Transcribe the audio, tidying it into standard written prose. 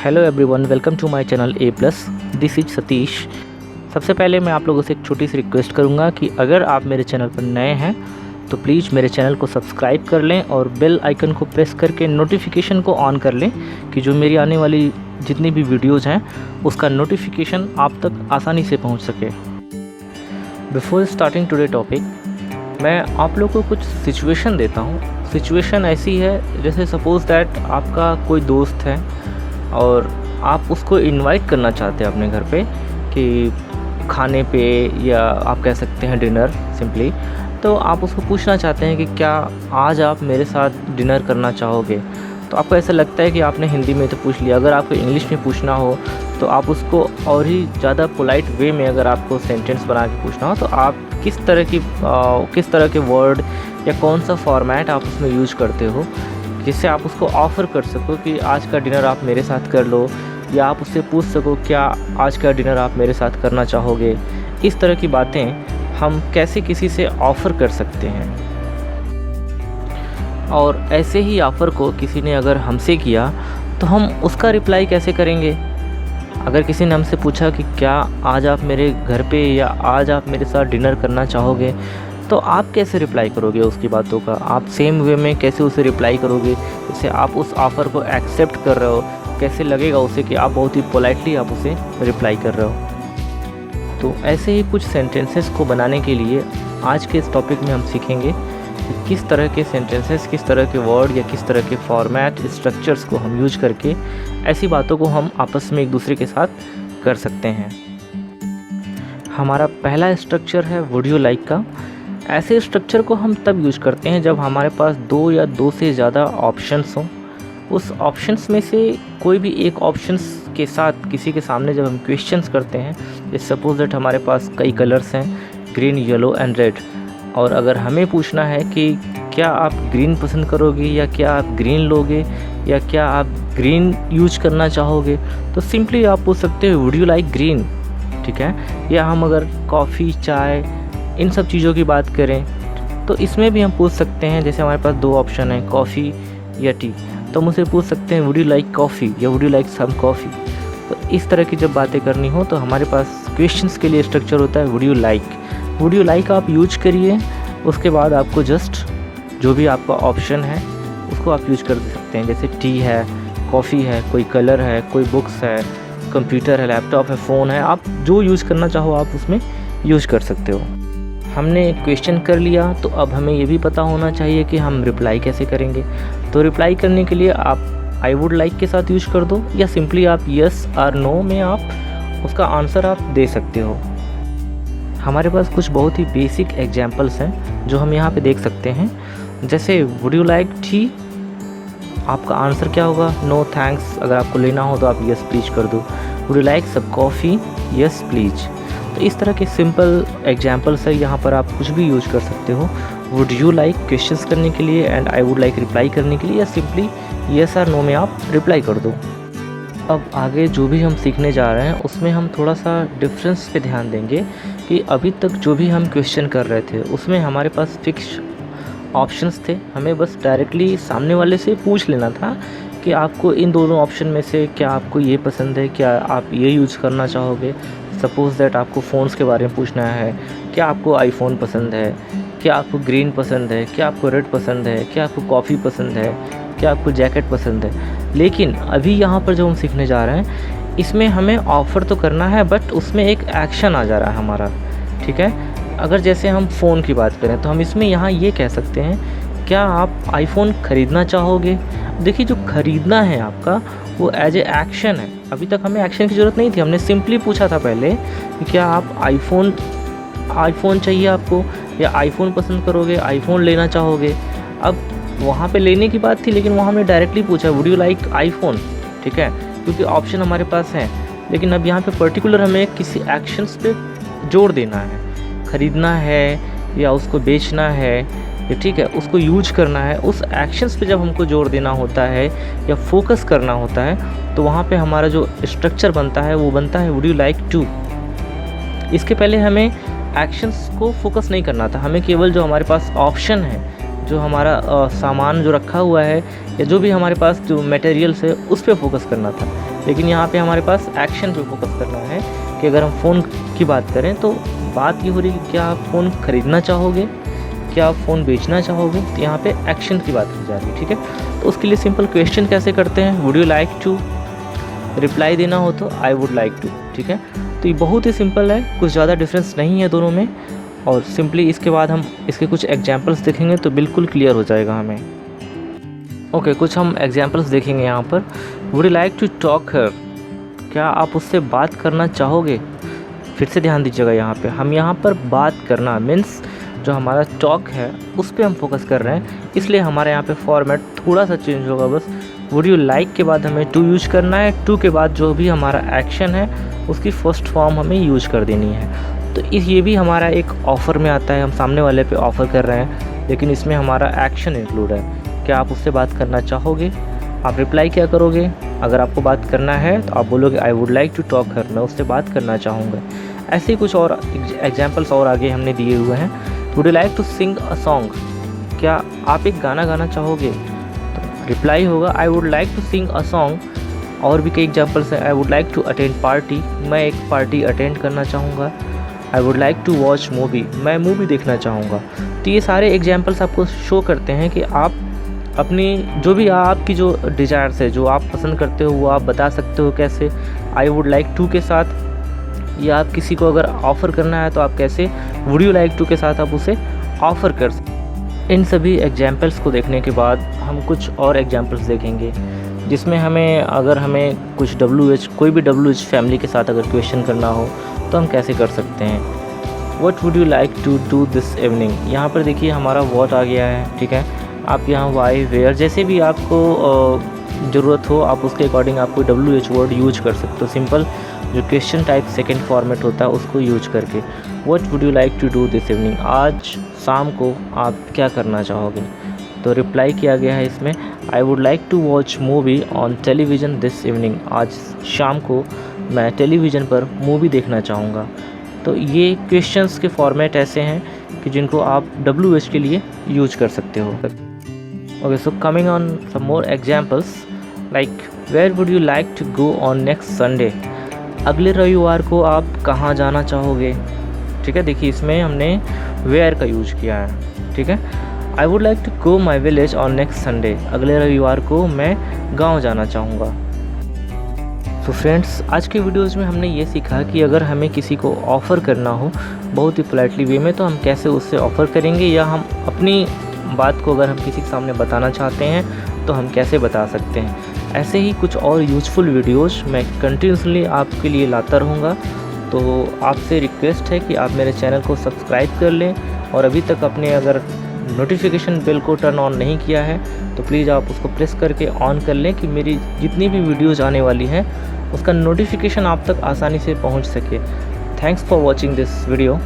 Hello everyone, welcome to my channel A plus. This is Satish. सबसे पहले मैं आप लोगों से एक छोटी सी रिक्वेस्ट करूंगा कि अगर आप मेरे चैनल पर नए हैं तो प्लीज़ मेरे चैनल को सब्सक्राइब कर लें और बेल आइकन को प्रेस करके नोटिफिकेशन को ऑन कर लें कि जो मेरी आने वाली जितनी भी वीडियोज़ हैं उसका नोटिफिकेशन आप तक आसानी से पहुँच सके। बिफोर स्टार्टिंग टुडे टॉपिक, मैं आप लोगों को कुछ सिचुएशन देता हूँ। सिचुएशन ऐसी है जैसे सपोज़ दैट आपका कोई दोस्त है और आप उसको इनवाइट करना चाहते हैं अपने घर पे कि खाने पे, या आप कह सकते हैं डिनर सिंपली। तो आप उसको पूछना चाहते हैं कि क्या आज आप मेरे साथ डिनर करना चाहोगे। तो आपको ऐसा लगता है कि आपने हिंदी में तो पूछ लिया, अगर आपको इंग्लिश में पूछना हो तो आप उसको और ही ज़्यादा पोलाइट वे में अगर आपको सेंटेंस बना के पूछना हो तो आप किस तरह के वर्ड या कौन सा फॉर्मेट आप उसमें यूज करते हो जिससे आप उसको ऑफ़र कर सको कि आज का डिनर आप मेरे साथ कर लो, या आप उससे पूछ सको क्या आज का डिनर आप मेरे साथ करना चाहोगे। इस तरह की बातें हम कैसे किसी से ऑफ़र कर सकते हैं। और ऐसे ही ऑफ़र को किसी ने अगर हमसे किया तो हम उसका रिप्लाई कैसे करेंगे। अगर किसी ने हमसे पूछा कि क्या आज आप मेरे घर पे या आज आप मेरे साथ डिनर करना चाहोगे, तो आप कैसे रिप्लाई करोगे उसकी बातों का। आप सेम वे में कैसे उसे रिप्लाई करोगे जैसे आप उस ऑफ़र को एक्सेप्ट कर रहे हो। कैसे लगेगा उसे कि आप बहुत ही पोलाइटली आप उसे रिप्लाई कर रहे हो। तो ऐसे ही कुछ सेंटेंसेस को बनाने के लिए आज के इस टॉपिक में हम सीखेंगे कि किस तरह के सेंटेंसेस, किस तरह के वर्ड या किस तरह के फॉर्मेट, स्ट्रक्चर्स को हम यूज करके ऐसी बातों को हम आपस में एक दूसरे के साथ कर सकते हैं। हमारा पहला स्ट्रक्चर है वुड यू लाइक का। ऐसे स्ट्रक्चर को हम तब यूज करते हैं जब हमारे पास दो या दो से ज़्यादा ऑप्शंस हों। उस ऑप्शंस में से कोई भी एक ऑप्शंस के साथ किसी के सामने जब हम क्वेश्चंस करते हैं, जैसे सपोज दैट हमारे पास कई कलर्स हैं, ग्रीन, येलो एंड रेड, और अगर हमें पूछना है कि क्या आप ग्रीन पसंद करोगे या क्या आप ग्रीन लोगे या क्या आप ग्रीन यूज करना चाहोगे, तो सिंपली आप पूछ सकते हो वुड यू लाइक ग्रीन। ठीक है। या हम अगर कॉफ़ी, चाय, इन सब चीज़ों की बात करें तो इसमें भी हम पूछ सकते हैं। जैसे हमारे पास दो ऑप्शन है, कॉफ़ी या टी, तो हम उसे पूछ सकते हैं वुड यू लाइक कॉफ़ी या would you like some coffee. तो इस तरह की जब बातें करनी हो तो हमारे पास क्वेश्चंस के लिए स्ट्रक्चर होता है would you like. Would you like आप यूज करिए, उसके बाद आपको जस्ट जो भी आपका ऑप्शन है उसको आप यूज कर सकते हैं। जैसे टी है, कॉफ़ी है, कोई कलर है, कोई बुक्स है, कंप्यूटर है, लैपटॉप है, फ़ोन है, आप जो यूज़ करना चाहो आप उसमें यूज कर सकते हो। हमने क्वेश्चन कर लिया तो अब हमें ये भी पता होना चाहिए कि हम रिप्लाई कैसे करेंगे। तो रिप्लाई करने के लिए आप आई वुड लाइक के साथ यूज कर दो, या सिंपली आप यस और नो में आप उसका आंसर आप दे सकते हो। हमारे पास कुछ बहुत ही बेसिक एग्जांपल्स हैं जो हम यहाँ पे देख सकते हैं। जैसे वुड यू लाइक टी, आपका आंसर क्या होगा, नो थैंक्स। अगर आपको लेना हो तो आप यस प्लीज कर दो। Would you like some coffee, yes please. तो इस तरह के सिंपल एग्जांपल्स है, यहाँ पर आप कुछ भी यूज कर सकते हो। वुड यू लाइक क्वेश्चंस करने के लिए and I would like reply करने के लिए, या सिंपली यस और नो में आप रिप्लाई कर दो। अब आगे जो भी हम सीखने जा रहे हैं उसमें हम थोड़ा सा डिफरेंस पे ध्यान देंगे कि अभी तक जो भी हम क्वेश्चन कर रहे थे उसमें हमारे पास फिक्स ऑप्शंस थे। हमें बस डायरेक्टली सामने वाले से पूछ लेना था कि आपको इन दोनों ऑप्शन में से क्या आपको ये पसंद है, क्या आप ये यूज़ करना चाहोगे। सपोज़ दैट आपको फ़ोन्स के बारे में पूछना है, क्या आपको आईफोन पसंद है, क्या आपको ग्रीन पसंद है, क्या आपको रेड पसंद है, क्या आपको कॉफ़ी पसंद है, क्या आपको जैकेट पसंद है। लेकिन अभी यहाँ पर जो हम सीखने जा रहे हैं इसमें हमें ऑफ़र तो करना है बट उसमें एक एक्शन आ जा रहा है हमारा। ठीक है। अगर जैसे हम फ़ोन की बात करें तो हम इसमें यहाँ ये कह सकते हैं क्या आप आईफोन ख़रीदना चाहोगे। देखिए, जो ख़रीदना है आपका वो एज ए एक्शन है। अभी तक हमें एक्शन की ज़रूरत नहीं थी, हमने सिंपली पूछा था पहले कि क्या आप आईफोन चाहिए आपको, या आईफोन पसंद करोगे, आईफोन लेना चाहोगे। अब वहाँ पे लेने की बात थी लेकिन वहाँ हमने डायरेक्टली पूछा वुड यू लाइक आईफोन। ठीक है, क्योंकि ऑप्शन हमारे पास हैं। लेकिन अब यहाँ पे पर्टिकुलर हमें किसी एक्शंस पे जोर देना है, ख़रीदना है या उसको बेचना है, ठीक है, उसको यूज करना है। उस एक्शंस पे जब हमको जोर देना होता है या फोकस करना होता है तो वहाँ पे हमारा जो स्ट्रक्चर बनता है वो बनता है वुड यू लाइक टू। इसके पहले हमें एक्शंस को फोकस नहीं करना था, हमें केवल जो हमारे पास ऑप्शन है, जो हमारा सामान जो रखा हुआ है या जो भी हमारे पास जो मटेरियल्स है उस पर फोकस करना था। लेकिन यहाँ पे हमारे पास एक्शन पे फोकस करना है कि अगर हम फ़ोन की बात करें तो बात ये हो रही है, क्या आप फ़ोन ख़रीदना चाहोगे, क्या आप फ़ोन बेचना चाहोगे, तो यहाँ पे एक्शन की बात की जा रही है। ठीक है, तो उसके लिए सिंपल क्वेश्चन कैसे करते हैं, would you like to, reply देना हो तो आई वुड लाइक टू। ठीक है, तो ये बहुत ही सिंपल है, कुछ ज़्यादा डिफरेंस नहीं है दोनों में। और सिंपली इसके बाद हम इसके कुछ एग्जांपल्स देखेंगे तो बिल्कुल क्लियर हो जाएगा हमें। ओके, कुछ हम एग्जांपल्स देखेंगे यहाँ पर। Would you like to talk her, क्या आप उससे बात करना चाहोगे। फिर से ध्यान दीजिएगा, यहाँ पे हम यहाँ पर बात करना मीन्स जो हमारा टॉक है उस पर हम फोकस कर रहे हैं, इसलिए हमारे यहाँ पे फॉर्मेट थोड़ा सा चेंज होगा बस। वुड यू लाइक के बाद हमें टू यूज करना है, टू के बाद जो भी हमारा एक्शन है उसकी फर्स्ट फॉर्म हमें यूज कर देनी है। तो ये भी हमारा एक ऑफ़र में आता है, हम सामने वाले पे ऑफ़र कर रहे हैं, लेकिन इसमें हमारा एक्शन इंक्लूड है। क्या आप उससे बात करना चाहोगे, आप रिप्लाई क्या करोगे। अगर आपको बात करना है तो आप बोलोगे I would like to talk her, मैं उससे बात करना चाहूँगा। ऐसे ही कुछ और एग्जाम्पल्स और आगे हमने दिए हुए हैं। Would you like to sing a song, क्या आप एक गाना गाना चाहोगे, तो रिप्लाई होगा I would like to sing a song. और भी कई एग्जाम्पल्स हैं, I would like to attend party, मैं एक पार्टी अटेंड करना चाहूँगा। I would like to watch movie, मैं मूवी देखना चाहूँगा। तो ये सारे एग्जाम्पल्स आपको शो करते हैं कि आप अपनी जो भी आपकी जो डिज़ायर्स है, जो आप पसंद करते हो, वो आप बता सकते हो कैसे, आई वुड लाइक टू के साथ, या आप किसी को अगर ऑफ़र करना है तो आप कैसे वुड यू लाइक टू के साथ आप उसे ऑफ़र कर सकते। इन सभी एग्जाम्पल्स को देखने के बाद हम कुछ और एग्जाम्पल्स देखेंगे जिसमें हमें कुछ WH, कोई भी WH फैमिली के साथ अगर क्वेश्चन करना हो तो हम कैसे कर सकते हैं। What would you like to do this evening, यहाँ पर देखिए हमारा व्हाट आ गया है। ठीक है, आप यहाँ वाई, वेयर, जैसे भी आपको ज़रूरत हो आप उसके अकॉर्डिंग आप कोई WH वर्ड यूज कर सकते हो। सिंपल जो क्वेश्चन टाइप सेकंड फॉर्मेट होता है उसको यूज करके। What would you like to do this evening, आज शाम को आप क्या करना चाहोगे, तो रिप्लाई किया गया है इसमें I would like to watch movie on television this evening, आज शाम को मैं टेलीविज़न पर मूवी देखना चाहूँगा। तो ये क्वेश्चंस के फॉर्मेट ऐसे हैं कि जिनको आप WH के लिए यूज कर सकते हो। Okay, so coming on some more examples like where would you like to go on next Sunday, अगले रविवार को आप कहाँ जाना चाहोगे। ठीक है, देखिए इसमें हमने वेयर का यूज किया है। ठीक है, I would like to go my village on next Sunday, अगले रविवार को मैं गाँव जाना चाहूँगा। तो फ्रेंड्स, आज के वीडियोज़ में हमने ये सीखा कि अगर हमें किसी को ऑफ़र करना हो बहुत ही पोलाइटली वे में तो हम कैसे उससे ऑफ़र करेंगे, या हम अपनी बात को अगर हम किसी के सामने बताना चाहते हैं तो हम कैसे बता सकते हैं। ऐसे ही कुछ और यूज़फुल वीडियोज़ मैं कंटिन्यूसली आपके लिए लाता रहूँगा। तो आपसे रिक्वेस्ट है कि आप मेरे चैनल को सब्सक्राइब कर लें, और अभी तक अपने अगर नोटिफिकेशन बेल को टर्न ऑन नहीं किया है तो प्लीज़ आप उसको प्रेस करके ऑन कर लें कि मेरी जितनी भी वीडियोज़ आने वाली हैं उसका नोटिफिकेशन आप तक आसानी से पहुंच सके। Thanks for watching this video.